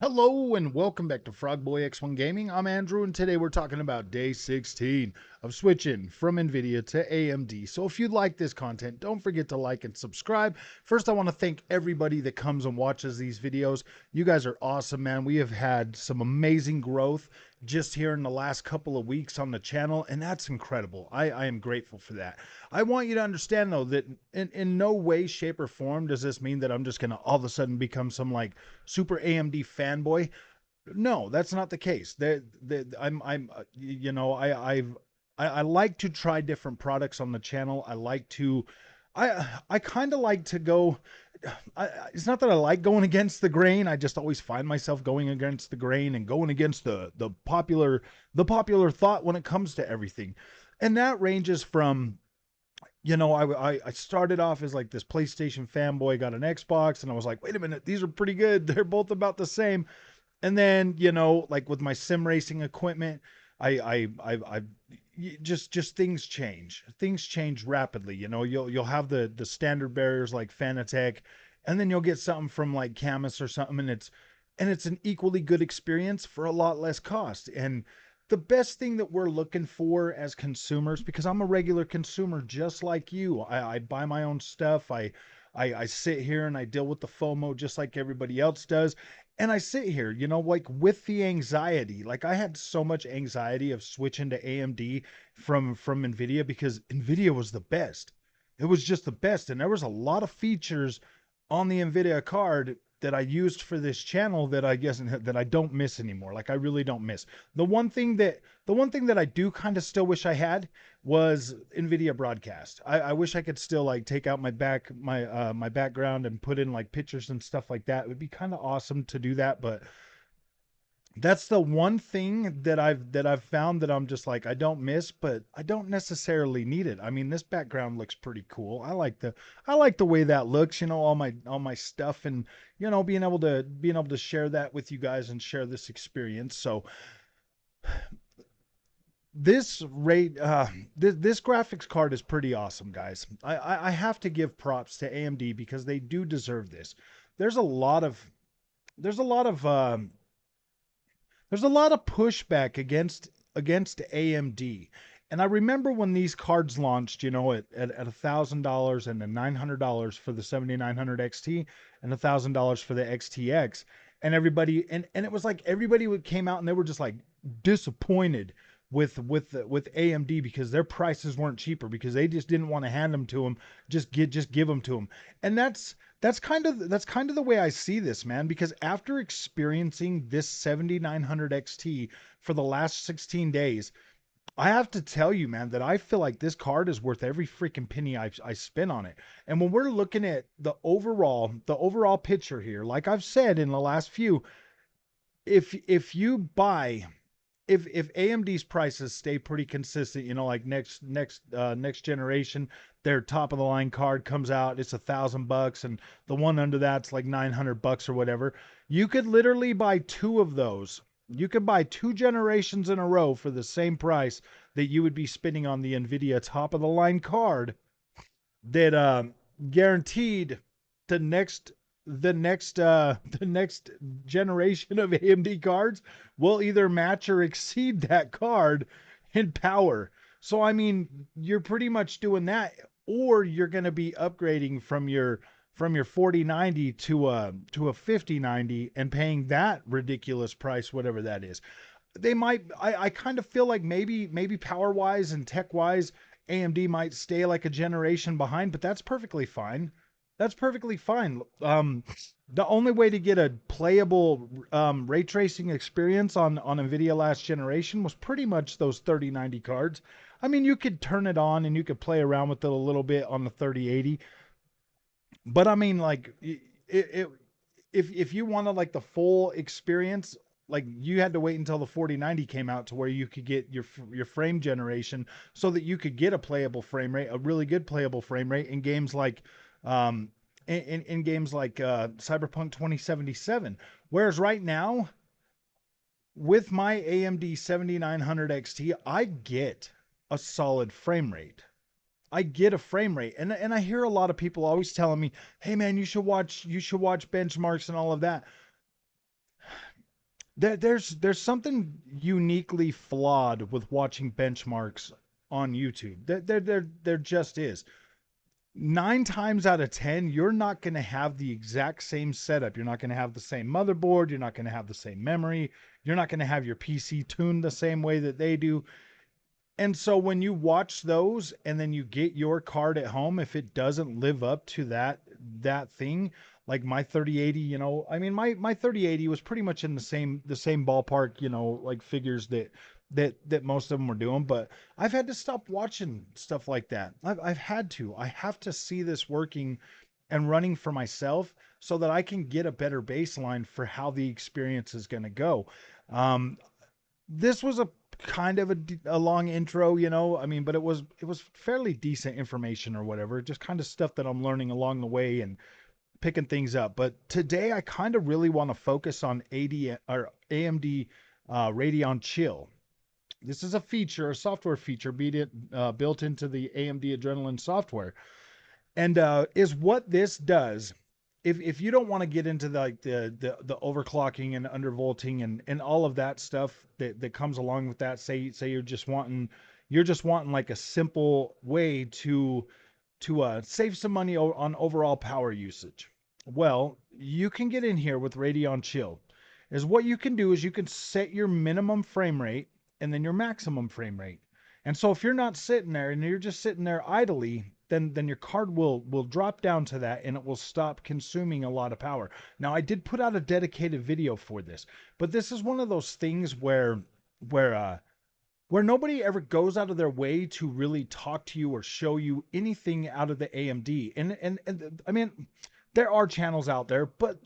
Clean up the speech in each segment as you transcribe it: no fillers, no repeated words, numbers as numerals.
Hello and welcome back to Frogboy X1 Gaming. I'm Andrew and today we're talking about day 16 of switching from Nvidia to AMD. So if you like this content, don't forget to like and subscribe. First, I want to thank everybody that comes and watches these videos. You guys are awesome, man. We have had some amazing growth just here in the last couple of weeks on the channel, and that's incredible. I am grateful for that. I want you to understand, though, that in no way, shape, or form does this mean that I'm just going to all of a sudden become some like super AMD fanboy. No, that's not the case. I like to try different products on the channel. I kind of like to go. It's not that I like going against the grain. I just always find myself going against the grain and going against the popular thought when it comes to everything, and that ranges from I started off as like this PlayStation fanboy, got an Xbox, and I was like, wait a minute, these are pretty good. They're both about the same. And then, like with my sim racing equipment, I just things change. Things change rapidly. You'll have the standard barriers like Fanatec, and then you'll get something from like Camus or something, and it's an equally good experience for a lot less cost. And the best thing that we're looking for as consumers, because I'm a regular consumer just like you. I buy my own stuff. I sit here and I deal with the FOMO just like everybody else does. And I sit here, like with the anxiety. Like I had so much anxiety of switching to AMD from Nvidia because Nvidia was the best. It was just the best, and there was a lot of features on the Nvidia card that I used for this channel that I guess that I don't miss anymore. Like I really don't miss. The one thing that I do kind of still wish I had was Nvidia broadcast. I wish I could still like take out my background and put in like pictures and stuff like that. It would be kind of awesome to do that, but that's the one thing that I've found that I'm just like I don't miss, but I don't necessarily need it. I mean, this background looks pretty cool. I like the way that looks, all my stuff, and being able to share that with you guys and share this experience. So this rate this graphics card is pretty awesome, guys. I have to give props to AMD because they do deserve this. There's a lot of there's a lot of there's a lot of pushback against AMD. And I remember when these cards launched, at $1,000 and then $900 for the 7900 XT and $1,000 for the XTX, and it was like everybody came out and they were just like disappointed with AMD because their prices weren't cheaper because they just didn't want to hand them to them, just give them to them. And that's kind of the way I see this, man, because after experiencing this 7900 XT for the last 16 days, I have to tell you, man, that I feel like this card is worth every freaking penny I spent on it. And when we're looking at the overall picture here, like I've said in the last few, if you buy if AMD's prices stay pretty consistent, like next generation, their top of the line card comes out, it's $1,000, and the one under that's like $900 or whatever. You could literally buy two of those. You could buy two generations in a row for the same price that you would be spending on the Nvidia top of the line card that guaranteed the next the next generation of AMD cards will either match or exceed that card in power. So I mean, you're pretty much doing that, or you're going to be upgrading from your 4090 to a 5090 and paying that ridiculous price, whatever that is. I kind of feel like maybe power wise and tech wise, AMD might stay like a generation behind, but that's perfectly fine. That's perfectly fine. The only way to get a playable ray tracing experience on Nvidia last generation was pretty much those 3090 cards. I mean, you could turn it on and you could play around with it a little bit on the 3080, but I mean, like if you wanted like the full experience, like you had to wait until the 4090 came out to where you could get your frame generation so that you could get a playable frame rate, a really good playable frame rate in games like um in games like Cyberpunk 2077. Whereas right now with my AMD 7900 XT, I get a solid frame rate. I get a frame rate. And I hear a lot of people always telling me, "Hey man, you should watch benchmarks and all of that." there's something uniquely flawed with watching benchmarks on YouTube. There just is. 9 times out of 10, you're not going to have the exact same setup. You're not going to have the same motherboard. You're not going to have the same memory. You're not going to have your PC tuned the same way that they do. And so when you watch those and then you get your card at home, if it doesn't live up to that thing, like my 3080, I mean my 3080 was pretty much in the same ballpark, like figures that most of them were doing, but I've had to stop watching stuff like that. I've had to. I have to see this working and running for myself so that I can get a better baseline for how the experience is going to go. Um, this was a kind of a long intro, I mean, but it was fairly decent information or whatever, just kind of stuff that I'm learning along the way and picking things up. But today I kind of really want to focus on AMD Radeon Chill. This is a software feature built into the AMD Adrenalin software, and is what this does. If you don't want to get into the overclocking and undervolting and all of that stuff that comes along with that, say you're just wanting like a simple way to save some money on overall power usage. Well, you can get in here with Radeon Chill. Is what you can do is you can set your minimum frame rate and then your maximum frame rate. And so if you're not sitting there and you're just sitting there idly, then your card will drop down to that and it will stop consuming a lot of power. Now I did put out a dedicated video for this, but this is one of those things where where nobody ever goes out of their way to really talk to you or show you anything out of the AMD. And I mean, there are channels out there, but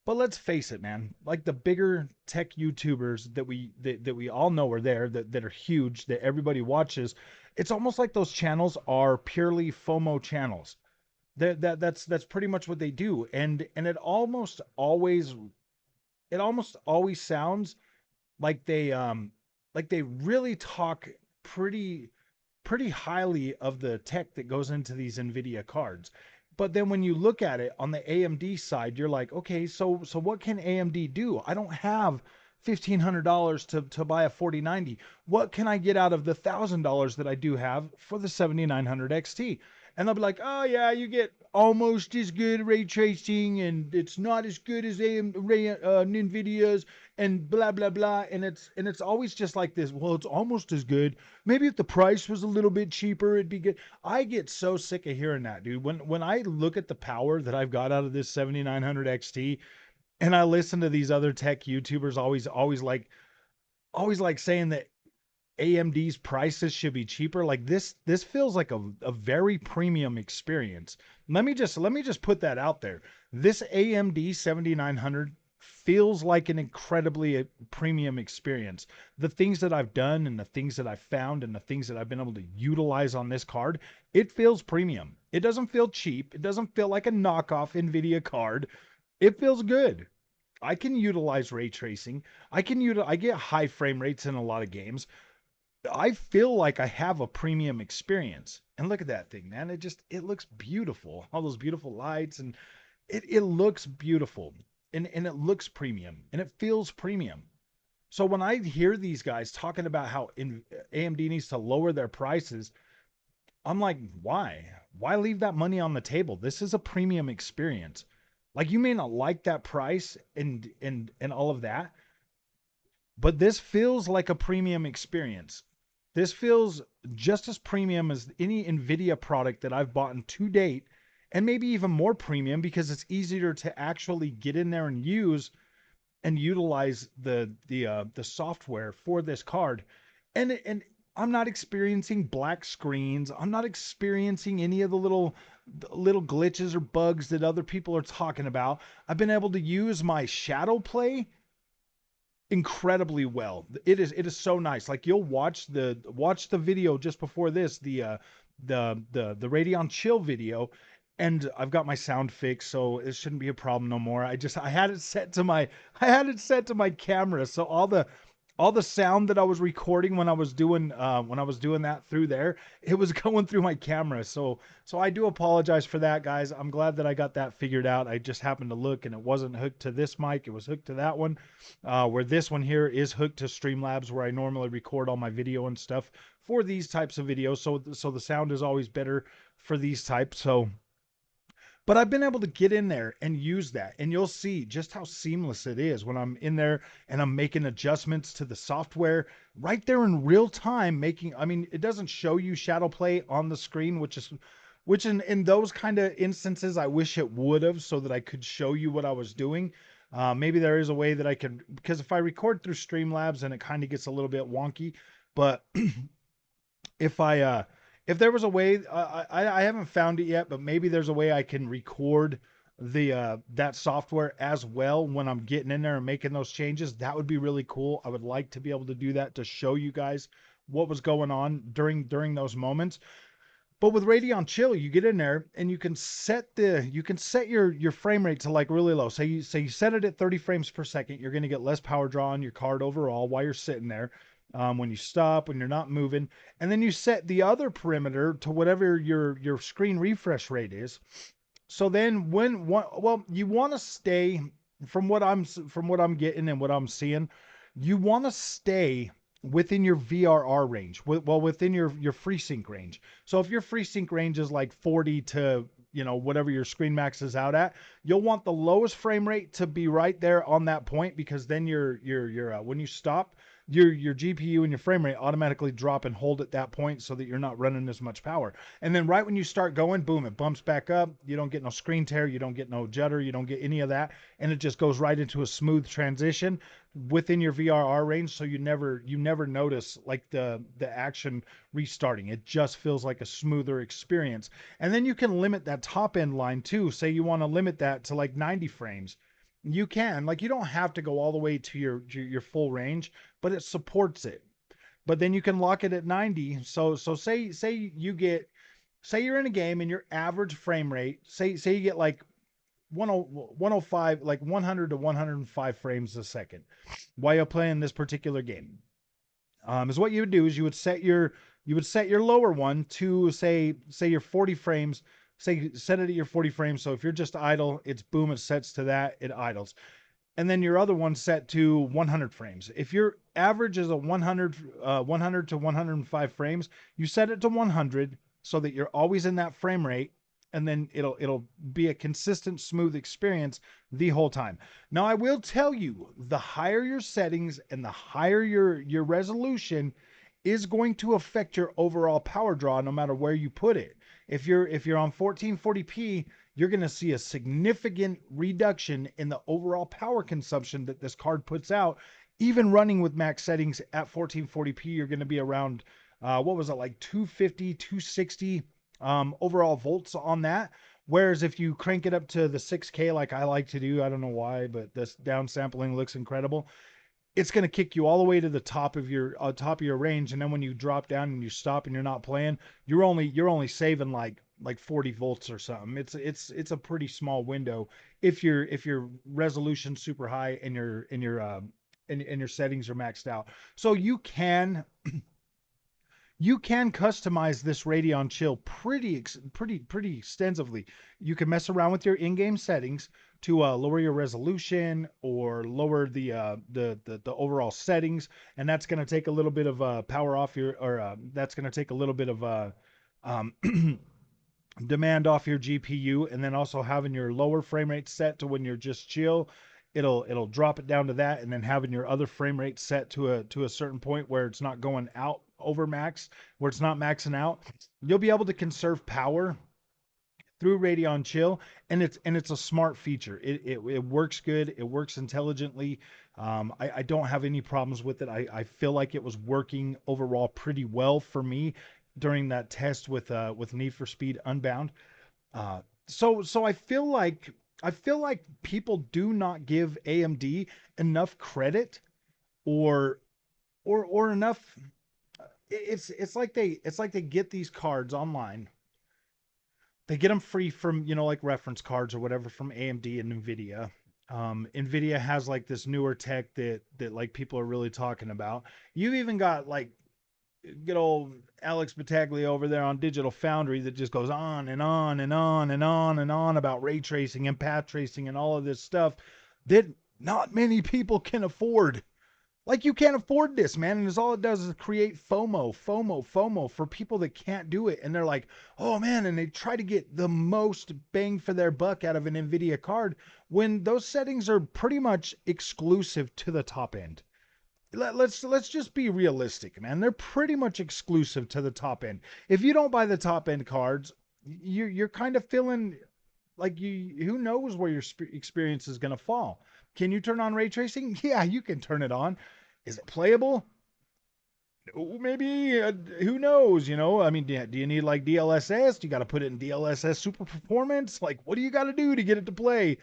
let's face it, man. Like the bigger tech YouTubers that we all know are there, that are huge, that everybody watches. It's almost like those channels are purely FOMO channels. That's pretty much what they do. And it almost always sounds like they really talk pretty pretty highly of the tech that goes into these Nvidia cards. But then when you look at it on the AMD side, you're like, okay, so what can AMD do? I don't have $1,500 to buy a 4090. What can I get out of the $1,000 that I do have for the 7900 XT? And they'll be like, oh yeah, you get almost as good ray tracing, and it's not as good as Nvidia's, and blah blah blah. And it's always just like this. Well, it's almost as good. Maybe if the price was a little bit cheaper, it'd be good. I get so sick of hearing that, dude. When I look at the power that I've got out of this 7900 XT, and I listen to these other tech YouTubers always like saying that AMD's prices should be cheaper. Like this feels like a very premium experience. Let me just put that out there. This AMD 7900 feels like an incredibly premium experience. The things that I've done and the things that I've found and the things that I've been able to utilize on this card, it feels premium. It doesn't feel cheap. It doesn't feel like a knockoff Nvidia card. It feels good. I can utilize ray tracing. I get high frame rates in a lot of games. I feel like I have a premium experience. And look at that thing, man. It looks beautiful. All those beautiful lights, and it looks beautiful. And it looks premium and it feels premium. So when I hear these guys talking about how AMD needs to lower their prices, I'm like, why? Why leave that money on the table? This is a premium experience. Like, you may not like that price and all of that, but this feels like a premium experience. This feels just as premium as any Nvidia product that I've bought to date, and maybe even more premium because it's easier to actually get in there and use and utilize the software for this card. And I'm not experiencing black screens. I'm not experiencing any of the little glitches or bugs that other people are talking about. I've been able to use my shadow play incredibly well. It is so nice. Like, you'll watch the video just before this, the Radeon Chill video, and I've got my sound fixed, so it shouldn't be a problem no more. I had it set to my camera, so all the sound that I was recording when I was doing that through there, it was going through my camera. So I do apologize for that, guys. I'm glad that I got that figured out. I just happened to look and it wasn't hooked to this mic. It was hooked to that one. Where this one here is hooked to Streamlabs, where I normally record all my video and stuff for these types of videos. So the sound is always better for these types. So but I've been able to get in there and use that. And you'll see just how seamless it is when I'm in there and I'm making adjustments to the software right there in real time, making, I mean, it doesn't show you shadow play on the screen, which in those kind of instances, I wish it would have, so that I could show you what I was doing. Maybe there is a way that I could, because if I record through Streamlabs and it kind of gets a little bit wonky, but if if there was a way, I haven't found it yet, but maybe there's a way I can record the that software as well when I'm getting in there and making those changes. That would be really cool. I would like to be able to do that to show you guys what was going on during those moments. But with Radeon Chill, you get in there and you can set your frame rate to like really low. Say you set it at 30 frames per second, you're going to get less power draw on your card overall while you're sitting there. When you stop, when you're not moving, and then you set the other perimeter to whatever your screen refresh rate is. So then well, you want to stay, from what I'm getting and what I'm seeing, you want to stay within your VRR range, well, within your FreeSync range. So if your FreeSync range is like 40 to, whatever your screen maxes out at, you'll want the lowest frame rate to be right there on that point, because then your when you stop, your GPU and your frame rate automatically drop and hold at that point, so that you're not running as much power. And then right when you start going, boom, it bumps back up. You don't get no screen tear, you don't get no judder, you don't get any of that, and it just goes right into a smooth transition within your VRR range. So you never notice like the action restarting. It just feels like a smoother experience. And then you can limit that top end line too. Say you want to limit that to like 90 frames. You can, like, you don't have to go all the way to your full range, but it supports it. But then you can lock it at 90. So say you're in a game and your average frame rate, say you get like 105, like 100 to 105 frames a second while you're playing this particular game. Is what you would do is you would set your lower one to say your 40 frames. Say set it at your 40 frames. So if you're just idle, it's boom, it sets to that, it idles. And then your other one set to 100 frames. If your average is a 100 to 105 frames, you set it to 100 so that you're always in that frame rate, and then it'll be a consistent, smooth experience the whole time. Now, I will tell you, the higher your settings and the higher your resolution is going to affect your overall power draw, no matter where you put it. If you're on 1440p, you're going to see a significant reduction in the overall power consumption that this card puts out. Even running with max settings at 1440p, you're going to be around, what was it, like 250, 260 overall volts on that. Whereas if you crank it up to the 6K, like I like to do, I don't know why, but this downsampling looks incredible. It's going to kick you all the way to the top of your range, and then when you drop down and you stop and you're not playing, you're only saving like 40 volts or something. It's a pretty small window if your resolution's super high and your settings are maxed out. So you can customize this Radeon Chill pretty extensively. You can mess around with your in-game settings to lower your resolution or lower the overall settings, and that's going to take a little bit of power off your, or that's going to take a little bit of um, demand off your GPU. And then also having your lower frame rate set to when you're just chill, it'll drop it down to that, and then having your other frame rate set to a certain point where it's not going out over max, where it's not maxing out. You'll be able to conserve power through Radeon Chill, and it's a smart feature. It works good. It works intelligently. I don't have any problems with it. I feel like it was working overall pretty well for me during that test with Need for Speed Unbound. So I feel like people do not give AMD enough credit, or enough. It's like they get these cards online. They get them free from, like reference cards or whatever from AMD and Nvidia. Nvidia has like this newer tech that like people are really talking about. You've even got like good old Alex Battaglia over there on Digital Foundry that just goes on and on and on and on and on about ray tracing and path tracing and all of this stuff that not many people can afford. Like you can't afford this, man. And all it does is create FOMO for people that can't do it. And they're like, oh man, and they try to get the most bang for their buck out of an NVIDIA card when those settings are pretty much exclusive to the top end. Let's just be realistic, man. They're pretty much exclusive to the top end. If you don't buy the top end cards, you're kind of feeling like you who knows where your experience is going to fall. Can you turn on ray tracing? Yeah, you can turn it on. Is it playable? Maybe. Who knows? I mean, do you need like DLSS? Do you got to put it in DLSS super performance? Like, what do you got to do to get it to play?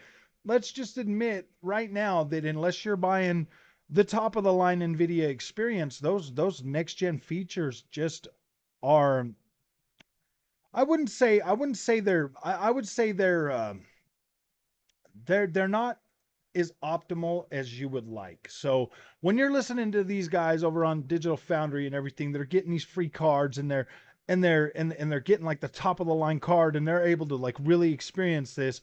Let's just admit right now that unless you're buying the top of the line NVIDIA experience, those next gen features just are. I wouldn't say they're. I would say they're not as optimal as you would like. So when you're listening to these guys over on Digital Foundry and everything, they're getting these free cards and they're getting like the top of the line card and they're able to like really experience this.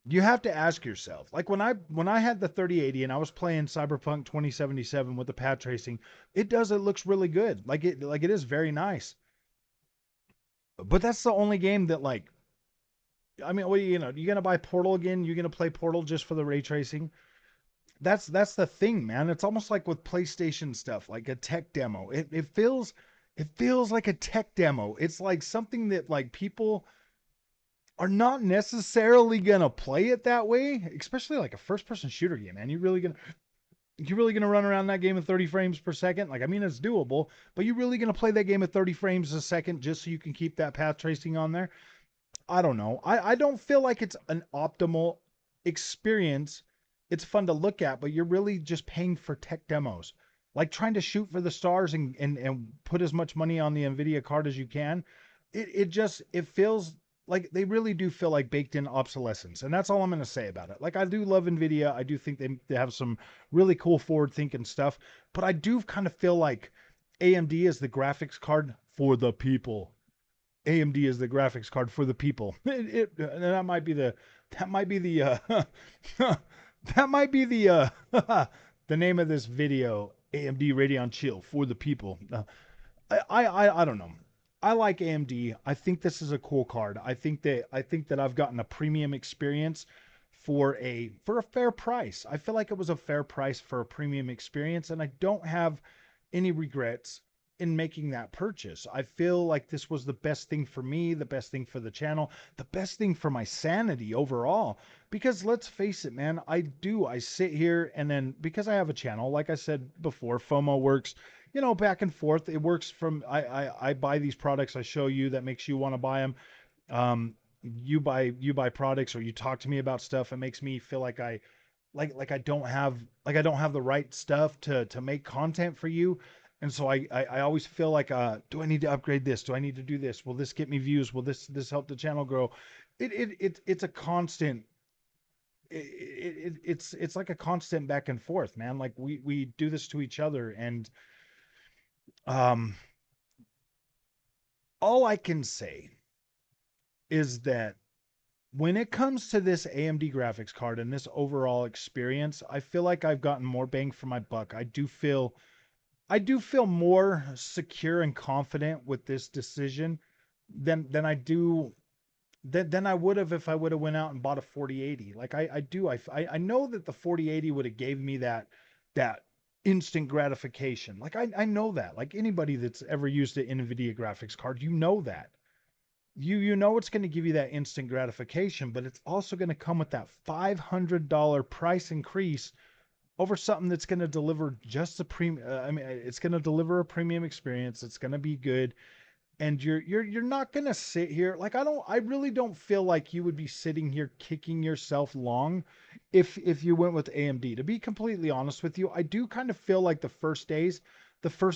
You have to ask yourself, like when I had the 3080 and I was playing Cyberpunk 2077 with the pad tracing, it looks really good. Like it is very nice. But that's the only game that like I mean, what you gonna buy Portal again? You're gonna play Portal just for the ray tracing? That's the thing, man. It's almost like with PlayStation stuff, like a tech demo. It feels like a tech demo. It's like something that like people are not necessarily gonna play it that way, especially like a first person shooter game, man. You really gonna run around that game at 30 frames per second? Like, I mean, it's doable, but you really gonna play that game at 30 frames a second just so you can keep that path tracing on there? I don't know. I don't feel like it's an optimal experience. It's fun to look at, but you're really just paying for tech demos. Like trying to shoot for the stars and put as much money on the Nvidia card as you can. It feels like they really do feel like baked in obsolescence. And that's all I'm gonna say about it. Like I do love Nvidia. I do think they have some really cool forward thinking stuff, but I do kind of feel like AMD is the graphics card for the people. AMD is the graphics card for the people. That might be that might be the name of this video. AMD Radeon Chill for the people. I don't know. I like AMD. I think this is a cool card. I think that I've gotten a premium experience for a fair price. I feel like it was a fair price for a premium experience, and I don't have any regrets in making that purchase. I feel like this was the best thing for me, the best thing for the channel, the best thing for my sanity overall. Because let's face it, man, I sit here and then because I have a channel, like I said before, FOMO works, back and forth. It works from I buy these products, I show you that makes you want to buy them. You buy products or you talk to me about stuff. It makes me feel like like I don't have the right stuff to make content for you. And so I always feel like do I need to upgrade this? Do I need to do this? Will this get me views? Will this help the channel grow? It's a constant it's like a constant back and forth, man. Like we do this to each other and um all I can say is that when it comes to this AMD graphics card and this overall experience, I feel like I've gotten more bang for my buck. I do feel more secure and confident with this decision than I would have if I would have went out and bought a 4080. Like I do. I know that the 4080 would have gave me that instant gratification. Like I know that. Like anybody that's ever used an NVIDIA graphics card, you know that. You know it's going to give you that instant gratification, but it's also going to come with that $500 price increase over something that's going to deliver just a premium. I mean, it's going to deliver a premium experience. It's going to be good, and you're not going to sit here like I really don't feel like you would be sitting here kicking yourself long if you went with AMD. To be completely honest with you, I do kind of feel like the first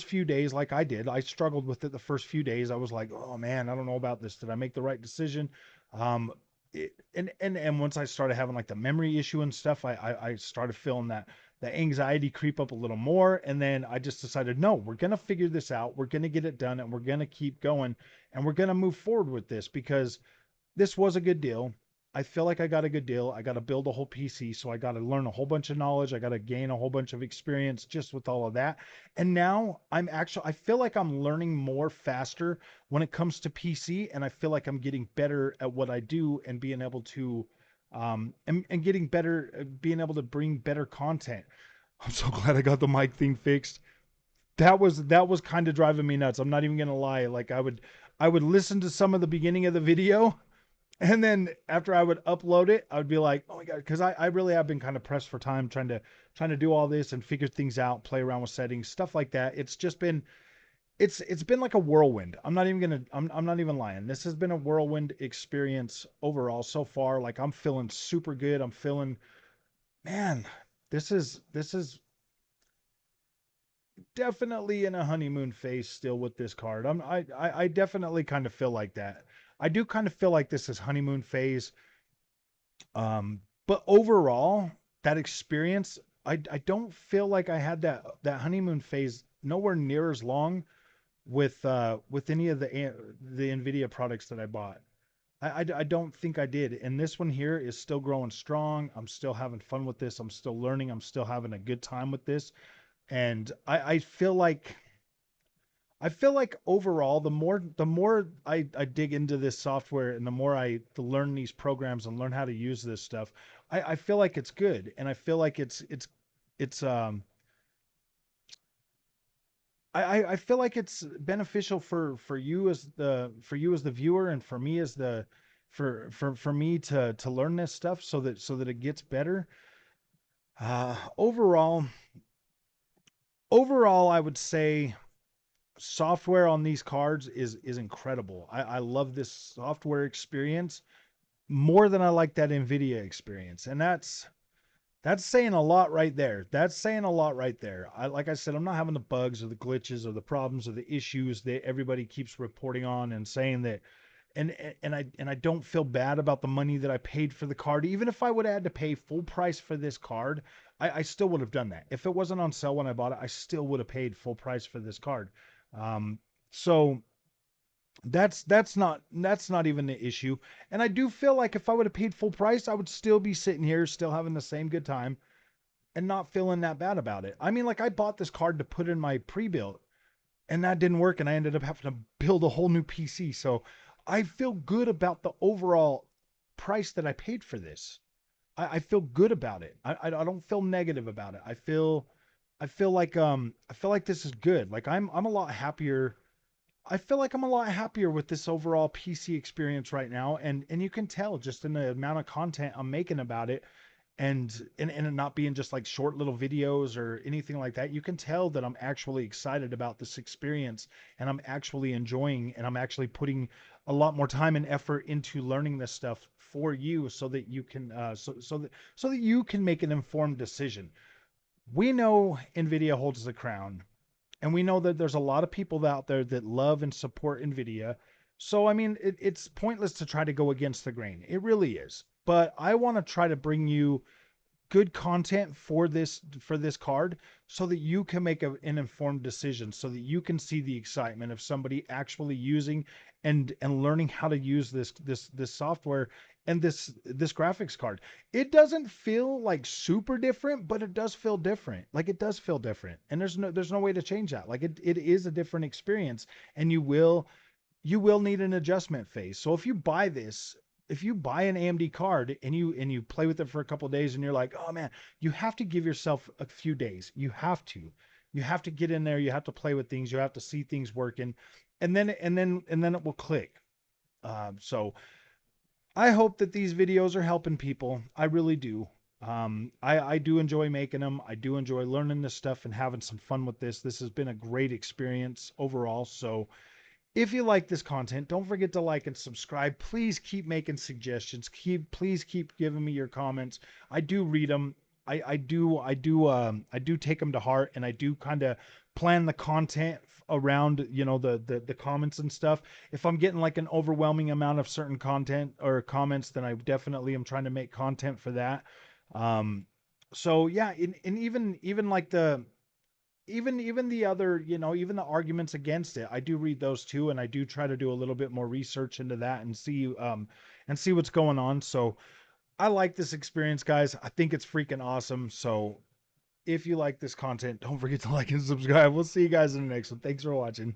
few days, like I did, I struggled with it the first few days. I was like, oh man, I don't know about this. Did I make the right decision? Um, And once I started having like the memory issue and stuff, I started feeling that the anxiety creep up a little more. And then I just decided, no, we're gonna figure this out. We're gonna get it done, and we're gonna keep going, and we're gonna move forward with this because this was a good deal. I feel like I got a good deal. I got to build a whole PC, so I got to learn a whole bunch of knowledge. I got to gain a whole bunch of experience just with all of that. And now I feel like I'm learning more faster when it comes to PC, and I feel like I'm getting better at what I do and being able to, and getting better, being able to bring better content. I'm so glad I got the mic thing fixed. That was kind of driving me nuts. I'm not even gonna lie. Like I would listen to some of the beginning of the video, and then after I would upload it, I would be like, oh my God, because I really have been kind of pressed for time trying to do all this and figure things out, play around with settings, stuff like that. It's just been it's been like a whirlwind. I'm not even lying. This has been a whirlwind experience overall so far. Like I'm feeling super good. I'm feeling, man, this is definitely in a honeymoon phase still with this card. I definitely kind of feel like that. I do kind of feel like this is honeymoon phase. But overall, that experience, I don't feel like I had that honeymoon phase nowhere near as long with any of the Nvidia products that I bought. I don't think I did. And this one here is still growing strong. I'm still having fun with this. I'm still learning. I'm still having a good time with this. And I feel like overall, the more I dig into this software and the more I learn these programs and learn how to use this stuff, I feel like it's good, and I feel like it's I feel like it's beneficial for you as the viewer, and for me as the for me to learn this stuff so that it gets better. Overall, I would say software on these cards is incredible. I love this software experience more than I like that Nvidia experience, and that's saying a lot right there. That's saying a lot right there. Like I said, I'm not having the bugs or the glitches or the problems or the issues that everybody keeps reporting on and saying that. And I don't feel bad about the money that I paid for the card. Even if I would have had to pay full price for this card, I still would have done that. If it wasn't on sale when I bought it, I still would have paid full price for this card. Um, so that's not even the issue. And I do feel like if I would have paid full price, I would still be sitting here, still having the same good time and not feeling that bad about it. I mean, like I bought this card to put in my pre-built, and that didn't work, and I ended up having to build a whole new PC. So I feel good about the overall price that I paid for this. I feel good about it. I don't feel negative about it. I feel like this is good. Like I'm a lot happier. I feel like I'm a lot happier with this overall PC experience right now, and you can tell just in the amount of content I'm making about it, and it not being just like short little videos or anything like that. You can tell that I'm actually excited about this experience, and I'm actually enjoying, and I'm actually putting a lot more time and effort into learning this stuff for you so that you can so that you can make an informed decision. We know Nvidia holds the crown, and we know that there's a lot of people out there that love and support Nvidia. So I mean, it's pointless to try to go against the grain. It really is. But I want to try to bring you good content for this card so that you can make an informed decision, so that you can see the excitement of somebody actually using and learning how to use this software and this graphics card. It doesn't feel like super different, but it does feel different. Like it does feel different, and there's no way to change that. Like it is a different experience, and you will need an adjustment phase. So if you buy an AMD card and you play with it for a couple of days and you're like, "Oh man," you have to give yourself a few days. You have to. You have to get in there, you have to play with things, you have to see things working, and then it will click. So I hope that these videos are helping people. I really do. I do enjoy making them. I do enjoy learning this stuff and having some fun with this. This has been a great experience overall. So if you like this content, don't forget to like and subscribe. Please keep making suggestions. Please keep giving me your comments. I do read them. I do take them to heart, and I do kind of plan the content around, you know, the comments and stuff. If I'm getting like an overwhelming amount of certain content or comments, then I definitely am trying to make content for that. Um, so yeah, and even like the even the other, you know, even the arguments against it, I do read those too, and I do try to do a little bit more research into that and see what's going on. So I like this experience, guys. I think it's freaking awesome. So if you like this content, don't forget to like and subscribe. We'll see you guys in the next one. Thanks for watching.